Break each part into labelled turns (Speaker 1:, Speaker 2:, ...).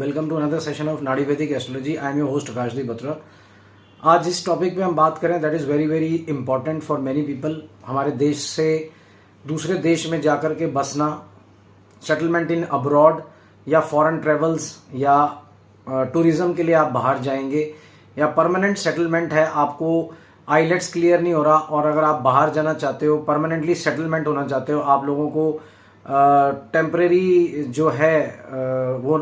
Speaker 1: Welcome to another session of Nadi Vedic astrology. I am your host Akashdeep Batra. आज जिस topic पे हम बात करें that is very very important for many people. हमारे देश से दूसरे देश में जाकर के बसना, सेटलमेंट इन अब्रॉड या फॉरेन ट्रेवल्स या टूरिज्म के लिए आप बाहर जाएंगे या परमानेंट सेटलमेंट है, आपको आईलेट्स क्लियर नहीं हो रहा और अगर आप बाहर जाना चाहते हो, परमानेंटली सेटलमेंट होना चाहते हो, आप लोगों को टेम्परेरी जो है वो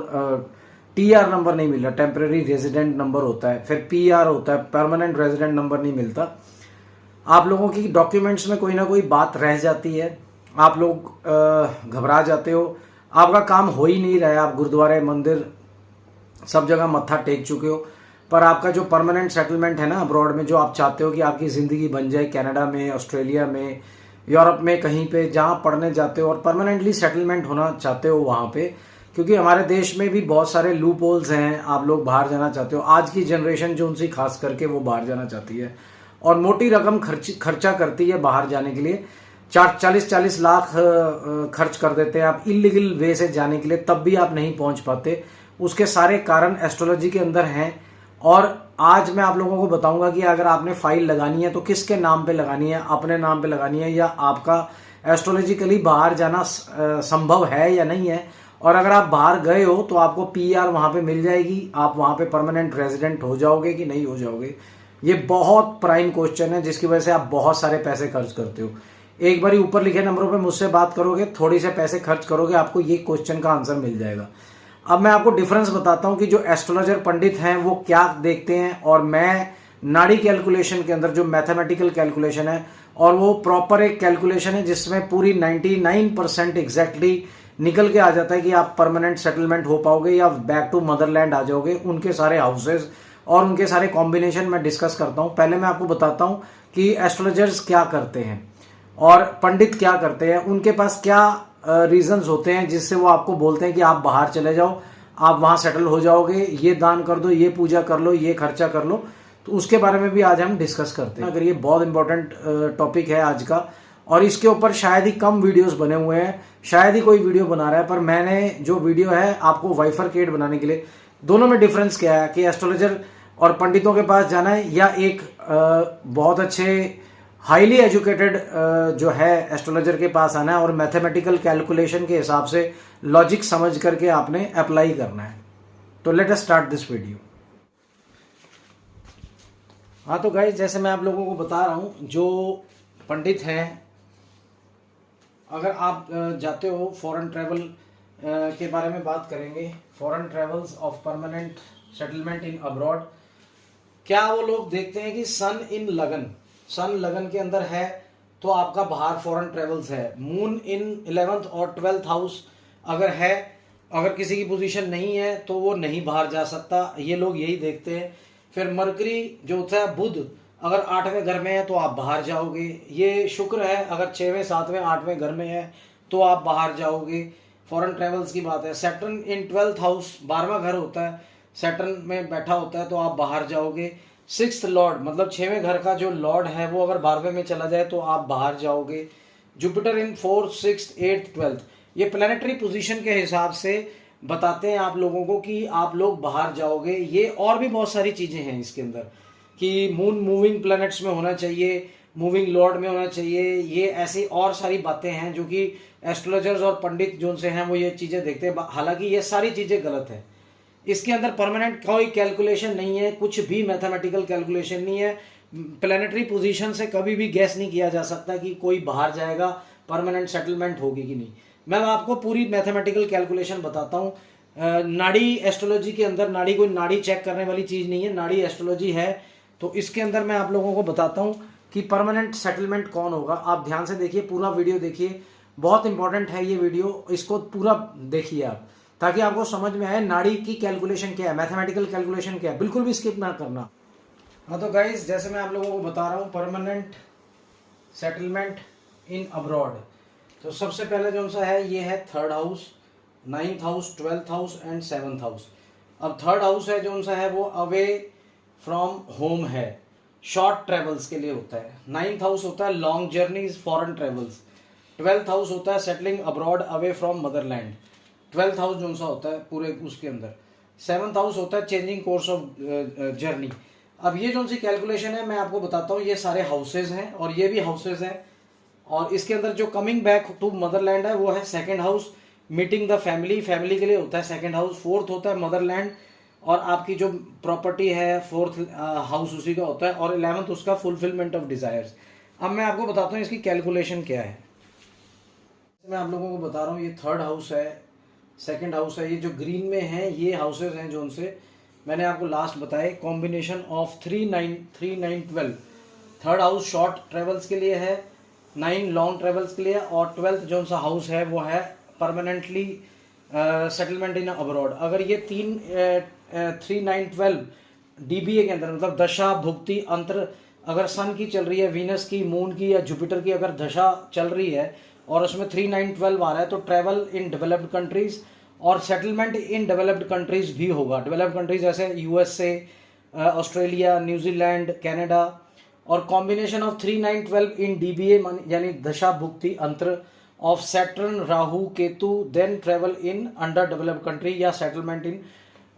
Speaker 1: टीआर नंबर नहीं मिल रहा, टेम्परेरी रेजिडेंट नंबर होता है, फिर पीआर होता है, परमानेंट रेजिडेंट नंबर नहीं मिलता। आप लोगों की डॉक्यूमेंट्स में कोई ना कोई बात रह जाती है, आप लोग घबरा जाते हो, आपका काम हो ही नहीं रहा है, आप गुरुद्वारे मंदिर सब जगह मत्था टेक चुके हो, पर आपका जो परमानेंट सेटलमेंट है ना अब्रॉड में, जो आप चाहते हो कि आपकी ज़िंदगी बन जाए कनाडा में, ऑस्ट्रेलिया में, यूरोप में, कहीं पे जहाँ पढ़ने जाते हो और परमानेंटली सेटलमेंट होना चाहते हो वहाँ पे, क्योंकि हमारे देश में भी बहुत सारे लूप होल्स हैं, आप लोग बाहर जाना चाहते हो। आज की जनरेशन जो उनसे खास करके वो बाहर जाना चाहती है और मोटी रकम खर्चा करती है बाहर जाने के लिए। 40-40 लाख खर्च कर देते हैं आप इलीगल वे से जाने के लिए, तब भी आप नहीं पहुंच पाते। उसके सारे कारण एस्ट्रोलॉजी के अंदर हैं और आज मैं आप लोगों को बताऊंगा कि अगर आपने फाइल लगानी है तो किसके नाम पे लगानी है, अपने नाम पे लगानी है या आपका एस्ट्रोलॉजिकली बाहर जाना संभव है या नहीं है। और अगर आप बाहर गए हो तो आपको पीआर वहां पे मिल जाएगी, आप वहां पे परमानेंट रेजिडेंट हो जाओगे कि नहीं हो जाओगे। ये बहुत प्राइम क्वेश्चन है जिसकी वजह से आप बहुत सारे पैसे खर्च करते हो। एक बार ऊपर लिखे नंबरों पे मुझसे बात करोगे, थोड़ी से पैसे खर्च करोगे, आपको ये क्वेश्चन का आंसर मिल जाएगा। अब मैं आपको डिफरेंस बताता हूं कि जो एस्ट्रोलॉजर पंडित हैं वो क्या देखते हैं और मैं नाड़ी कैलकुलेशन के अंदर जो मैथमेटिकल कैलकुलेशन है, और वो प्रॉपर एक कैलकुलेशन है जिसमें पूरी 99% एग्जैक्टली निकल के आ जाता है कि आप परमानेंट सेटलमेंट हो पाओगे या बैक टू मदरलैंड आ जाओगे। उनके सारे हाउसेज और उनके सारे कॉम्बिनेशन मैं डिस्कस करता हूँ। पहले मैं आपको बताता हूँ कि एस्ट्रोलॉजर्स क्या करते हैं और पंडित क्या करते हैं, उनके पास क्या रीजंस होते हैं जिससे वो आपको बोलते हैं कि आप बाहर चले जाओ, आप वहां सेटल हो जाओगे, ये दान कर दो, ये पूजा कर लो, ये खर्चा कर लो। तो उसके बारे में भी आज हम डिस्कस करते हैं। अगर ये बहुत इंपॉर्टेंट टॉपिक है आज का और इसके ऊपर शायद ही कम वीडियोस बने हुए हैं, शायद ही कोई वीडियो बना रहा है, पर मैंने जो वीडियो है आपको वाइफरकेट बनाने के लिए, दोनों में डिफरेंस क्या है कि एस्ट्रोलॉजर और पंडितों के पास जाना है या एक बहुत अच्छे हाईली एजुकेटेड जो है एस्ट्रोलॉजर के पास आना है और मैथमेटिकल कैलकुलेशन के हिसाब से लॉजिक समझ करके आपने अप्लाई करना है। तो let us start this video. हाँ तो गाइस, जैसे मैं आप लोगों को बता रहा हूँ, जो पंडित हैं, अगर आप जाते हो फॉरेन ट्रैवल के बारे में बात करेंगे, foreign travels of permanent settlement in abroad, क्या वो लोग देखते हैं कि सन इन लगन, सन लगन के अंदर है तो आपका बाहर फॉरेन ट्रेवल्स है। मून इन 11th और 12th हाउस अगर है, अगर किसी की पोजीशन नहीं है तो वो नहीं बाहर जा सकता, ये लोग यही देखते हैं। फिर मरकरी जो होता है, बुध अगर 8वें घर में है तो आप बाहर जाओगे। ये शुक्र है अगर 6वें 7वें 8वें घर में है तो आप बाहर जाओगे, फॉरेन ट्रेवल्स की बात है। सैटर्न इन 12th हाउस, 12वां घर होता है, सैटर्न में बैठा होता है तो आप बाहर जाओगे। 6th लॉर्ड मतलब 6वें घर का जो लॉर्ड है वो अगर 12वें में चला जाए तो आप बाहर जाओगे। Jupiter in 4th 6th 8th 12th, ये प्लानिटरी पोजीशन के हिसाब से बताते हैं आप लोगों को कि आप लोग बाहर जाओगे। ये और भी बहुत सारी चीजें हैं इसके अंदर कि मून मूविंग प्लैनेट्स में होना चाहिए, मूविंग लॉर्ड में होना चाहिए, ये ऐसी और सारी बातें हैं जो कि एस्ट्रोलॉजर्स और पंडित जो से हैं वो ये चीजें देखते हैं। हालांकि ये सारी चीजें गलत है, इसके अंदर परमानेंट कोई कैलकुलेशन नहीं है, कुछ भी मैथमेटिकल कैलकुलेशन नहीं है। प्लानिटरी पोजीशन से कभी भी गैस नहीं किया जा सकता कि कोई बाहर जाएगा, परमानेंट सेटलमेंट होगी कि नहीं। मैं आपको पूरी मैथमेटिकल कैलकुलेशन बताता हूँ। नाड़ी एस्ट्रोलॉजी के अंदर, नाड़ी कोई नाड़ी चेक करने वाली चीज़ नहीं है, नाड़ी एस्ट्रोलॉजी है। तो इसके अंदर मैं आप लोगों को बताता हूँ कि परमानेंट सेटलमेंट कौन होगा। आप ध्यान से देखिए, पूरा वीडियो देखिए, बहुत इंपॉर्टेंट है ये वीडियो, इसको पूरा देखिए आप, ताकि आपको समझ में आए नाड़ी की कैलकुलेशन क्या है, मैथमेटिकल कैलकुलेशन क्या है, बिल्कुल भी स्किप ना करना। हाँ तो गाइस, जैसे मैं आप लोगों को बता रहा हूँ परमानेंट सेटलमेंट इन अब्रॉड, तो सबसे पहले जो सा है ये है 3rd house, 9th house, 12th house and 7th house. अब 3rd हाउस है जो सा है वो अवे फ्रॉम होम है, शॉर्ट ट्रेवल्स के लिए होता है। 9th हाउस होता है long journeys, foreign travels. 12th house होता है settling abroad away from Motherland. 12th house जो सा होता है पूरे उसके अंदर। 7th हाउस होता है चेंजिंग कोर्स ऑफ जर्नी। अब ये जो सी कैलकुलेशन है मैं आपको बताता हूँ, ये सारे हाउसेज हैं और ये भी हाउसेज हैं, और इसके अंदर जो कमिंग बैक टू मदरलैंड है वो है second house, meeting the family, family के लिए होता है सेकंड हाउस। फोर्थ होता है मदरलैंड, और आपकी जो प्रॉपर्टी है फोर्थ हाउस उसी का होता है, और 11th उसका फुलफिलमेंट ऑफ डिजायर्स। अब मैं आपको बताता हूँ इसकी कैलकुलेशन क्या है। मैं आप लोगों को बता रहा हूँ, ये थर्ड हाउस है, सेकंड हाउस है, ये जो ग्रीन में है ये हाउसेज हैं जो उनसे मैंने आपको लास्ट बताए। Combination of 3 9 3 9 12। Third house short travels के लिए है, 9 लॉन्ग ट्रेवल्स के लिए, और 12th जो सा हाउस है वो है परमानेंटली सेटलमेंट इन अब्रॉड। अगर ये 3 9 12 डीबीए के अंदर, मतलब दशा भुक्ति अंतर, अगर सन की चल रही है, वीनस की, मून की या जुपिटर की अगर दशा चल रही है और उसमें 3 9 12 आ रहा है, तो ट्रैवल इन डेवलप्ड कंट्रीज और सेटलमेंट इन डेवलप्ड कंट्रीज भी होगा। डेवलप्ड कंट्रीज जैसे यूएसए, ऑस्ट्रेलिया, न्यूजीलैंड, कनाडा। और कॉम्बिनेशन ऑफ 3 9 12 इन डीबीए यानी dasha bhukti antar of Saturn, Rahu, Ketu, then travel in under developed country या settlement in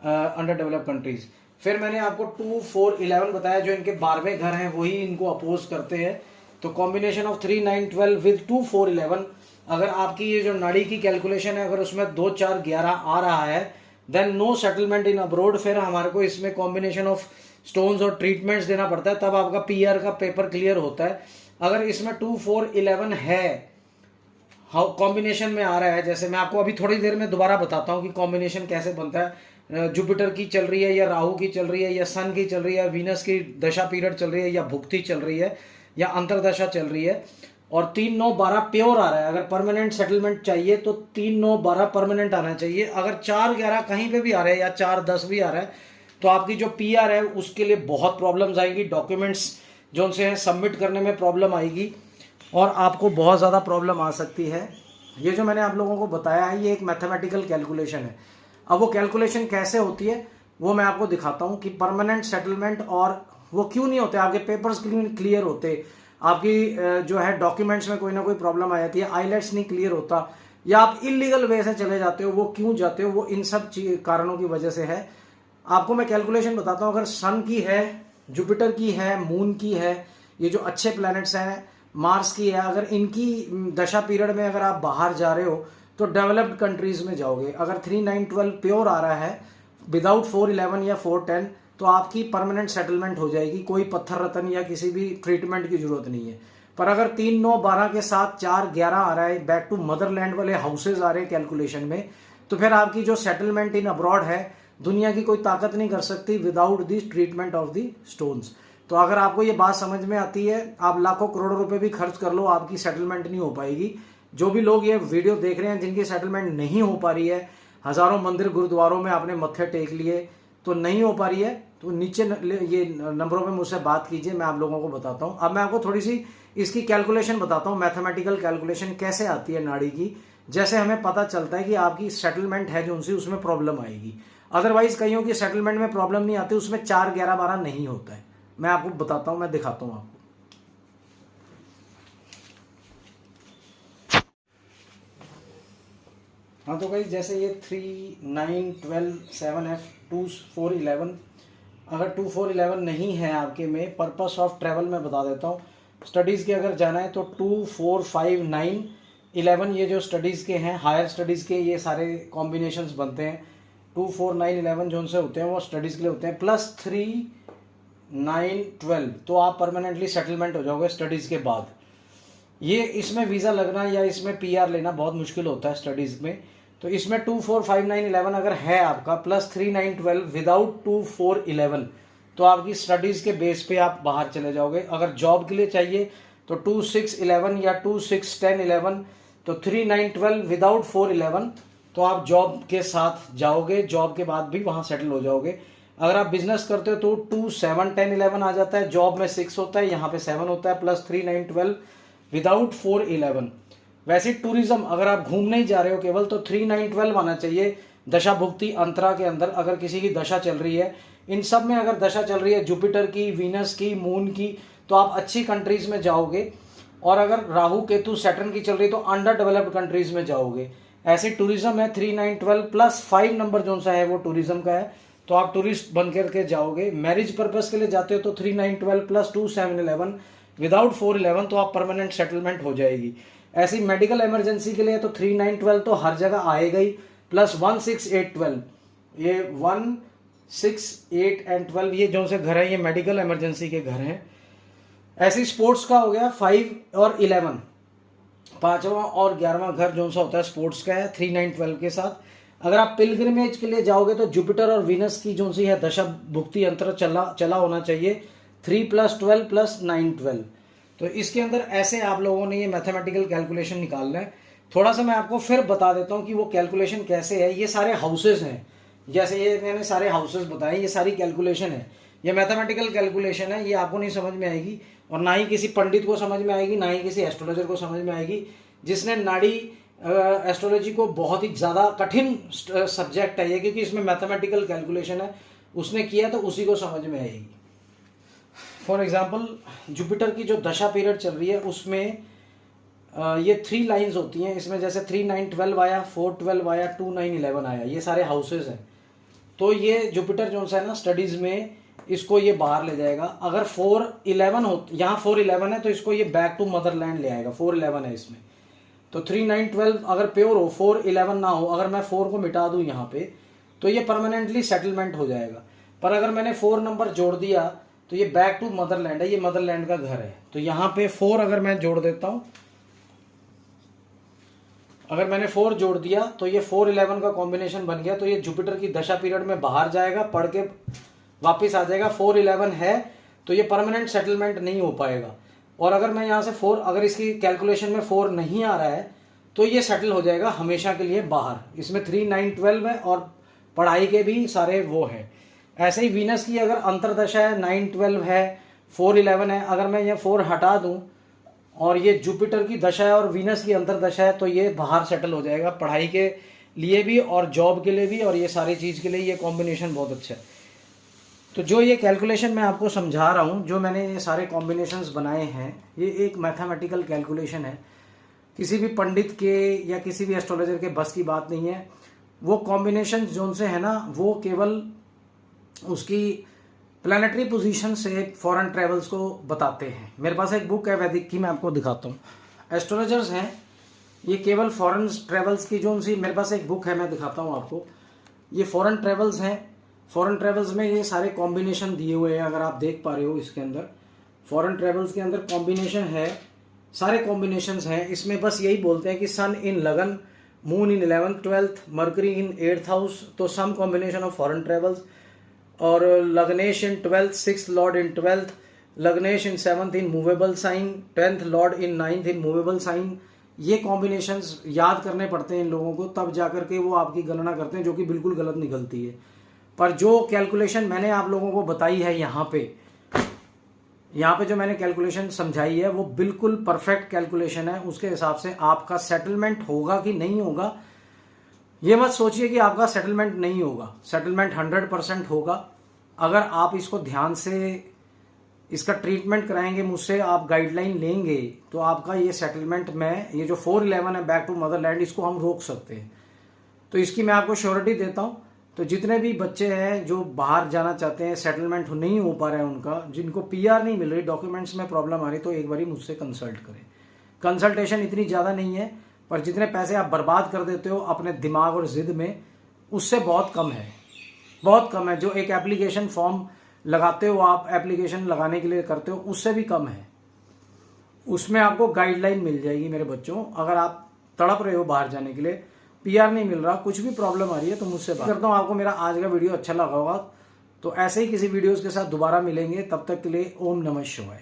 Speaker 1: under developed countries. फिर मैंने आपको 2 4 11 बताया, जो इनके 12वें घर हैं वही इनको अपोज करते हैं। तो कॉम्बिनेशन ऑफ 3 9 12 विद 2 4 11, अगर आपकी ये जो नाड़ी की कैलकुलेशन है अगर उसमें 2 4 11 आ रहा है, then no settlement in abroad. फिर हमारे को इसमें कॉम्बिनेशन ऑफ स्टोन्स और ट्रीटमेंट्स देना पड़ता है, तब आपका पीआर का पेपर क्लियर होता है। अगर इसमें 2 4 11 है, कॉम्बिनेशन में आ रहा है, जैसे मैं आपको अभी थोड़ी देर में दोबारा बताता हूँ कि कॉम्बिनेशन कैसे बनता है। जुपिटर की चल रही है या राहु की चल रही है या सन की चल रही है, वीनस की दशा पीरियड चल रही है या भुक्ति चल रही है या अंतरदशा चल रही है, और 3 9 12 प्योर आ रहा है। अगर परमानेंट सेटलमेंट चाहिए तो 3 9 12 परमानेंट आना चाहिए। अगर 4 11 कहीं पे भी आ रहा है या 4 10 भी आ रहा है, तो आपकी जो पीआर है उसके लिए बहुत प्रॉब्लम्स आएगी, डॉक्यूमेंट्स जो उनसे हैं सबमिट करने में प्रॉब्लम आएगी और आपको बहुत ज़्यादा प्रॉब्लम आ सकती है। ये जो मैंने आप लोगों को बताया है ये एक मैथमेटिकल कैलकुलेशन है। अब वो कैलकुलेशन कैसे होती है वो मैं आपको दिखाता हूँ कि परमानेंट सेटलमेंट और वो क्यों नहीं होते, आपके पेपर्स क्लियर होते, आपकी जो है डॉक्यूमेंट्स में कोई ना कोई प्रॉब्लम आ जाती है, आईलेट्स नहीं क्लियर होता, या आप इलीगल वे से चले जाते हो, वो क्यों जाते हो, वो इन सब कारणों की वजह से है। आपको मैं कैलकुलेशन बताता हूँ। अगर सन की है, जुपिटर की है, मून की है, ये जो अच्छे प्लैनेट्स हैं, मार्स की है, अगर इनकी दशा पीरियड में अगर आप बाहर जा रहे हो तो डेवलप्ड कंट्रीज में जाओगे। अगर 3 9 12 प्योर आ रहा है विदाउट 4 11 या 4 10, तो आपकी परमानेंट सेटलमेंट हो जाएगी, कोई पत्थर रतन या किसी भी ट्रीटमेंट की जरूरत नहीं है। पर अगर 3 9 12 के साथ 4 11 आ रहा है, बैक टू मदरलैंड वाले हाउसेज आ रहे हैं कैलकुलेशन में, तो फिर आपकी जो सेटलमेंट इन अब्रॉड है दुनिया की कोई ताकत नहीं कर सकती without this treatment of the stones. तो अगर आपको ये बात समझ में आती है, आप लाखों करोड़ों रुपए भी खर्च कर लो, आपकी सेटलमेंट नहीं हो पाएगी। जो भी लोग ये वीडियो देख रहे हैं जिनकी सेटलमेंट नहीं हो पा रही है, हजारों मंदिर गुरुद्वारों में आपने मत्थे टेक लिए तो नहीं हो पा रही है, तो नीचे ये नंबरों पे मुझसे बात कीजिए, मैं आप लोगों को बताता हूँ। अब मैं आपको थोड़ी सी इसकी कैलकुलेशन बताता हूँ, मैथमेटिकल कैलकुलेशन कैसे आती है नाड़ी की, जैसे हमें पता चलता है कि आपकी सेटलमेंट है जो उनसे उसमें प्रॉब्लम आएगी। अदरवाइज कईयों की सेटलमेंट में प्रॉब्लम नहीं आती, उसमें 4 11 12 नहीं होता है। मैं आपको बताता हूँ, मैं दिखाता हूँ आपको। हाँ तो भाई जैसे ये 3 9 12 7F 2 4 11, अगर 2 4 11 नहीं है आपके में, पर्पस ऑफ ट्रैवल में बता देता हूँ। स्टडीज़ के अगर जाना है तो 2 4 5 9 11, ये जो स्टडीज़ के हैं, हायर स्टडीज़ के ये सारे कॉम्बिनेशंस बनते हैं। 2 4 9 11 जो उनसे होते हैं वो स्टडीज़ के लिए होते हैं, प्लस 3 9 12, तो आप परमानेंटली सेटलमेंट हो जाओगे स्टडीज़ के बाद। ये इसमें वीज़ा लगना या इसमें पीआर लेना बहुत मुश्किल होता है स्टडीज़ में। तो इसमें 2 4 5 9 11 अगर है आपका, प्लस 3 9 12 विदाउट 2 4 11, तो आपकी स्टडीज़ के बेस पे आप बाहर चले जाओगे। अगर जॉब के लिए चाहिए तो 2 6 11 या 2 6 10 11, तो 3 9 12 विदाउट 4 11, तो आप जॉब के साथ जाओगे, जॉब के बाद भी वहाँ सेटल हो जाओगे। अगर आप बिजनेस करते हो तो 2 7 10 11 आ जाता है, जॉब में 6 होता है, यहाँ पे 7 होता है, प्लस 3 9 12 विदाउट 4 11। वैसे टूरिज्म अगर आप घूमने ही जा रहे हो केवल, तो 3 9 12 आना चाहिए दशा भुक्ति अंतरा के अंदर। अगर किसी की दशा चल रही है, इन सब में अगर दशा चल रही है जुपिटर की, वीनस की, मून की, तो आप अच्छी कंट्रीज में जाओगे। और अगर राहु केतु सैटर्न की चल रही है तो अंडर डेवलप्ड कंट्रीज में जाओगे। ऐसे टूरिज्म है 3912 प्लस 5 नंबर जो सा है वो टूरिज्म का है, तो आप टूरिस्ट बन करके जाओगे। मैरिज पर्पस के लिए जाते हो तो 3912 प्लस 2711 विदाउट 411 तो आप परमानेंट सेटलमेंट हो जाएगी। ऐसी मेडिकल इमरजेंसी के लिए तो 3912 तो हर जगह आएगा ही, प्लस 16812, ये 1 6 8 एंड 12 ये जो से घर है ये मेडिकल इमरजेंसी के घर हैं। ऐसी स्पोर्ट्स का हो गया 5 और 11, 5वां और 11वां घर जो सा होता है स्पोर्ट्स का है 3912 के साथ। अगर आप पिलग्रिमेज के लिए जाओगे तो जुपिटर और वीनस की जो सी है दशा भुक्ति अंतर चला होना चाहिए 3 + 12 + 9 12। तो इसके अंदर ऐसे आप लोगों ने ये मैथमेटिकल कैलकुलेशन निकालना है। थोड़ा सा मैं आपको फिर बता देता हूँ कि वो कैलकुलेशन कैसे है। ये सारे हाउसेज हैं, जैसे ये मैंने सारे हाउसेज बताए, ये सारी कैलकुलेशन है, ये मैथमेटिकल कैलकुलेशन है। ये आपको नहीं समझ में आएगी और ना ही किसी पंडित को समझ में आएगी, ना ही किसी एस्ट्रोलॉजर को समझ में आएगी। जिसने नाड़ी एस्ट्रोलॉजी को बहुत ही ज़्यादा कठिन सब्जेक्ट है ये, क्योंकि इसमें मैथमेटिकल कैलकुलेशन है, उसने किया तो उसी को समझ में आएगी। फॉर एग्जाम्पल जुपिटर की जो दशा पीरियड चल रही है उसमें ये 3 लाइंस होती हैं इसमें, जैसे 3 9 12 आया, 4 12 आया, 2 9 11 आया, ये सारे हाउसेज हैं। तो ये जुपिटर जो सा है ना स्टडीज़ में इसको ये बाहर ले जाएगा। अगर 4 11 हो, यहाँ 4 11 है तो इसको ये बैक टू मदरलैंड ले आएगा। 4 11 है इसमें, तो 3 9 12 अगर प्योर हो, 4 11 ना हो, अगर मैं 4 को मिटा दूँ यहाँ पे तो ये परमानेंटली सेटलमेंट हो जाएगा। पर अगर मैंने 4 नंबर जोड़ दिया तो ये बैक टू मदरलैंड है, ये मदरलैंड का घर है। तो यहाँ पे 4 अगर मैं जोड़ देता हूँ, अगर मैंने 4 जोड़ दिया तो ये 4 11 का कॉम्बिनेशन बन गया। तो ये जुपिटर की दशा पीरियड में बाहर जाएगा, पढ़ के वापस आ जाएगा। 4 11 है तो ये परमानेंट सेटलमेंट नहीं हो पाएगा। और अगर मैं यहाँ से 4, अगर इसकी कैलकुलेशन में 4 नहीं आ रहा है तो ये सेटल हो जाएगा हमेशा के लिए बाहर। इसमें 3 9 12 है और पढ़ाई के भी सारे वो है। ऐसे ही वीनस की अगर अंतरदशा है 9 12 है, 4 11 है, अगर मैं ये 4 हटा दूँ और ये जुपिटर की दशा है और वीनस की अंतरदशा है तो ये बाहर सेटल हो जाएगा, पढ़ाई के लिए भी और जॉब के लिए भी, और ये सारी चीज़ के लिए ये कॉम्बिनेशन बहुत अच्छा है। तो जो ये कैलकुलेशन मैं आपको समझा रहा हूँ, जो मैंने ये सारे कॉम्बिनेशंस बनाए हैं, ये एक मैथमेटिकल कैलकुलेशन है। किसी भी पंडित के या किसी भी एस्ट्रोलॉजर के बस की बात नहीं है। वो कॉम्बिनेशन जो से है ना वो केवल उसकी प्लानिटरी पोजीशन से फॉरेन ट्रेवल्स को बताते हैं। मेरे पास एक बुक है वैदिक की, मैं आपको दिखाता हूँ। एस्ट्रोलॉजर्स हैं ये केवल फॉरेन ट्रेवल्स की जो सी, मेरे पास एक बुक है मैं दिखाता हूँ आपको। ये फॉरेन ट्रेवल्स हैं, फॉरेन ट्रेवल्स में ये सारे कॉम्बिनेशन दिए हुए हैं, अगर आप देख पा रहे हो इसके अंदर फॉरेन ट्रेवल्स के अंदर कॉम्बिनेशन है, सारे कॉम्बिनेशंस हैं। इसमें बस यही बोलते हैं कि sun in lagan, moon in 11th 12th, Mercury in 8th house, तो some combination of foreign travels. और lagnesh in 12th, 6th lord in 12th, lagnesh in 7th in movable sign, 10th lord in 9th in movable sign. ये combinations याद करने पड़ते हैं इन लोगों को, तब जाकर के वो आपकी गणना करते हैं, जो कि बिल्कुल गलत निकलती है। पर जो कैलकुलेशन मैंने आप लोगों को बताई है यहाँ पे जो मैंने कैलकुलेशन समझाई है वो बिल्कुल परफेक्ट कैलकुलेशन है। उसके हिसाब से आपका सेटलमेंट होगा कि नहीं होगा, ये मत सोचिए कि आपका सेटलमेंट नहीं होगा। सेटलमेंट 100% होगा। अगर आप इसको ध्यान से इसका ट्रीटमेंट कराएंगे, मुझसे आप गाइडलाइन लेंगे, तो आपका ये सेटलमेंट में ये जो 4 11 है बैक टू मदरलैंड, इसको हम रोक सकते हैं। तो इसकी मैं आपको श्योरिटी देता हूँ। तो जितने भी बच्चे हैं जो बाहर जाना चाहते हैं, सेटलमेंट नहीं हो पा रहा है उनका, जिनको PR नहीं मिल रही, डॉक्यूमेंट्स में प्रॉब्लम आ रही, तो एक बारी मुझसे कंसल्ट करें। कंसल्टेशन इतनी ज़्यादा नहीं है, पर जितने पैसे आप बर्बाद कर देते हो अपने दिमाग और ज़िद में, उससे बहुत कम है, बहुत कम है। जो एक एप्लीकेशन फॉर्म लगाते हो आप, एप्लीकेशन लगाने के लिए करते हो, उससे भी कम है। उसमें आपको गाइडलाइन मिल जाएगी मेरे बच्चों। अगर आप तड़प रहे हो बाहर जाने के लिए, PR नहीं मिल रहा, कुछ भी प्रॉब्लम आ रही है, तो मुझसे बात करता हूँ। आपको मेरा आज का वीडियो अच्छा लगा होगा, तो ऐसे ही किसी वीडियोस के साथ दोबारा मिलेंगे। तब तक के लिए ओम नमः शिवाय।